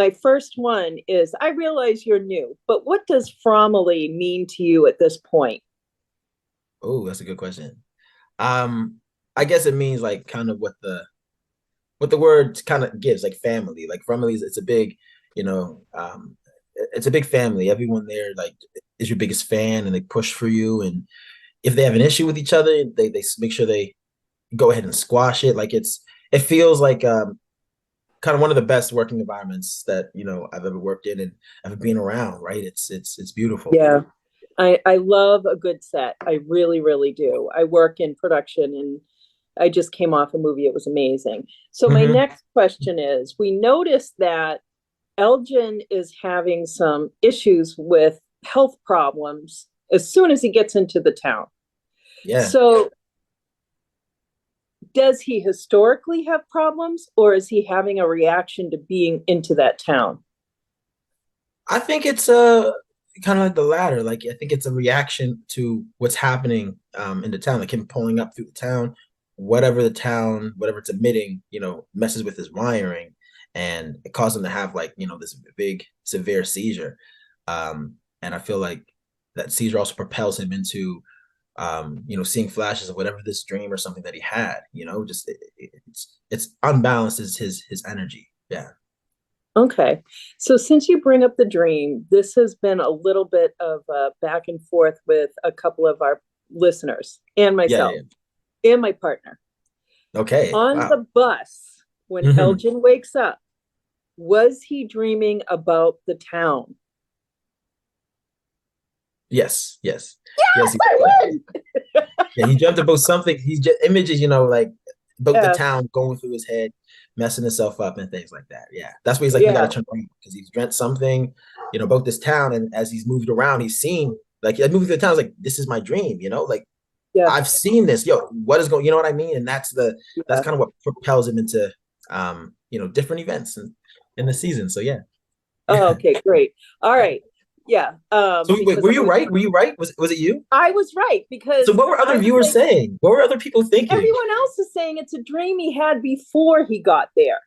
My first one is I realize you're new, but what does fromily mean to you at this point? Oh, that's a good question. Um, I guess it means like kind of what the word kind of gives, like family. Like family is it's a big, you know, it's a big family. Everyone there like is your biggest fan and they push for you. And if they have an issue with each other, they make sure they go ahead and squash it. Like it feels like kind of one of the best working environments that I've ever worked in and ever been around, right? It's beautiful. Yeah, I love a good set. I really, really do. I work in production and I just came off a movie. It was amazing. So my Hmm. next question is, we noticed that Elgin is having some issues with health problems as soon as he gets into the town. Yeah. So does he historically have problems or is he having a reaction to being into that town? I think it's kind of like the latter. Like I think it's a reaction to what's happening in the town, like him pulling up through the town, whatever it's emitting, messes with his wiring and it caused him to have like, this big severe seizure. And I feel like that seizure also propels him into seeing flashes of whatever this dream or something that he had, just it's unbalanced as his energy. Yeah. Okay. So since you bring up the dream, this has been a little bit of a back and forth with a couple of our listeners and Yeah, myself yeah. and my partner. Okay. On Wow. the bus, when Hmm. Elgin wakes up, was he dreaming about the town? Yes, yes, yes. Yes, I win. Yeah, he dreamt about something. He's just images, like about the Yeah, town going through his head, messing himself up and things like that. Yeah, that's why he's like, we got to yeah, turn around because he's dreamt something, about this town. And as he's moved around, he's seen like moving through the town. Is like, this is my dream. Like yeah, I've seen this. Yo, what is going? You know what I mean? And that's yeah. kind of what propels him into different events in the season. So yeah, Oh, yeah, okay, great. All yeah. right. Yeah. So wait, Because were you right? Were you right? Was it you? I was right So because what were I other was viewers like, saying? What were other people thinking? everyone else is saying it's a dream he had before he got there.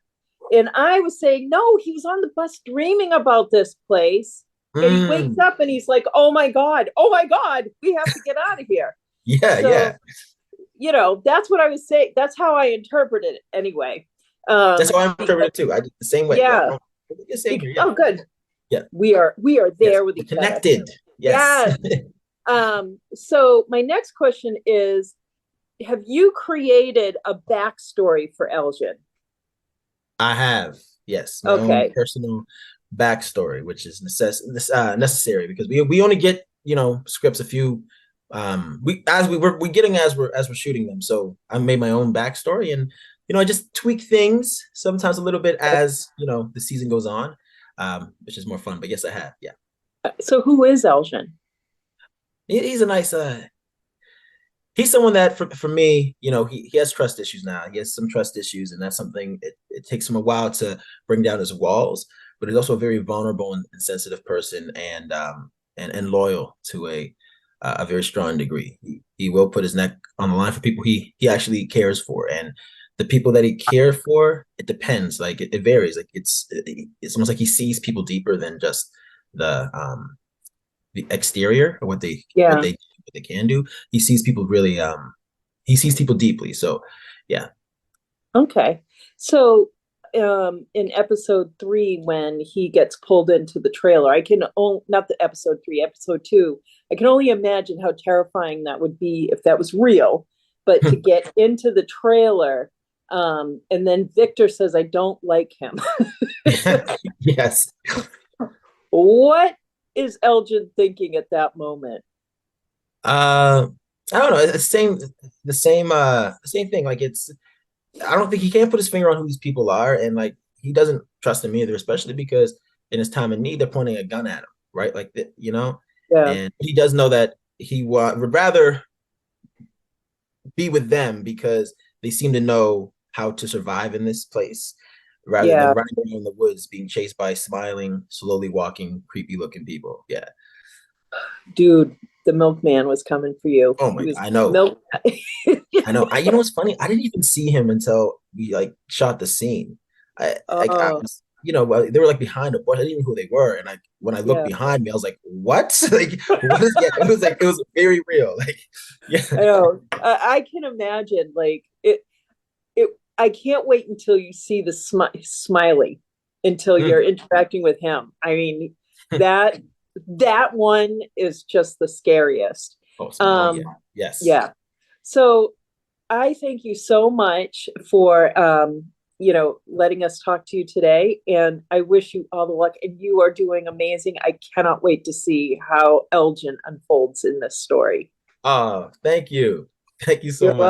And I was saying, no, he was on the bus dreaming about this place. And he wakes Mm, up and he's like, oh my God, we have to get out of here. yeah, So, yeah. that's what I was saying. That's how I interpreted it anyway. That's how I interpret Because, it too. I did the same way. Yeah, yeah, no, the same here. Yeah, oh, good. yeah, We are yes. there with We're each other. connected. Yes, Yes. So my next question is, have you created a backstory for Elgin? I have. Yes, my own Okay. personal backstory, which is necessary because we only get scripts a few we're getting as we're shooting them. So I made my own backstory and I just tweak things sometimes a little bit as the season goes on, which is more fun. But yes, I have. Yeah, So who is Elgin? he's a nice he's someone that for me, he has trust issues now. He has some trust issues, and that's something it takes him a while to bring down his walls. But he's also a very vulnerable and sensitive person, and loyal to a very strong degree. He will put his neck on the line for people he actually cares for, and the people that he cares for, it depends. Like it varies. Like it's almost like he sees people deeper than just the exterior or Yeah. what they can do. He sees people really he sees people deeply. So yeah. Okay. So in episode 3, when he gets pulled into the trailer, I can only, not the episode 3, episode 2, I can only imagine how terrifying that would be if that was real. But to get into the trailer, and then Victor says, I don't like him. Yes. What is Elgin thinking at that moment? Uh I don't know. It's the same thing. Like I don't think he can't put his finger on who these people are, and like he doesn't trust them either, especially because in his time of need, they're pointing a gun at him, right? Like Yeah. and he does know that would rather be with them because they seem to know how to survive in this place rather than Yeah. running around in the woods being chased by smiling, slowly walking, creepy looking people. Yeah. Dude, the milkman was coming for you. Oh He my God. was I know. milk. I know. You know what's funny? I didn't even see him until we like shot the scene. I Oh, was. they were like behind a bush. I didn't even know who they were. And when I looked Yeah, behind me, I was like, what? Like, what is, yeah, it was very real. Like, yeah. I know. I can imagine like it. I can't wait until you see the smiley, until you're Mm. interacting with him. I mean, that that one is just the scariest. Oh, oh yeah. Um, Yes. yeah. So I thank you so much for letting us talk to you today. And I wish you all the luck. And you are doing amazing. I cannot wait to see how Elgin unfolds in this story. Thank you. Thank you so You're much. welcome.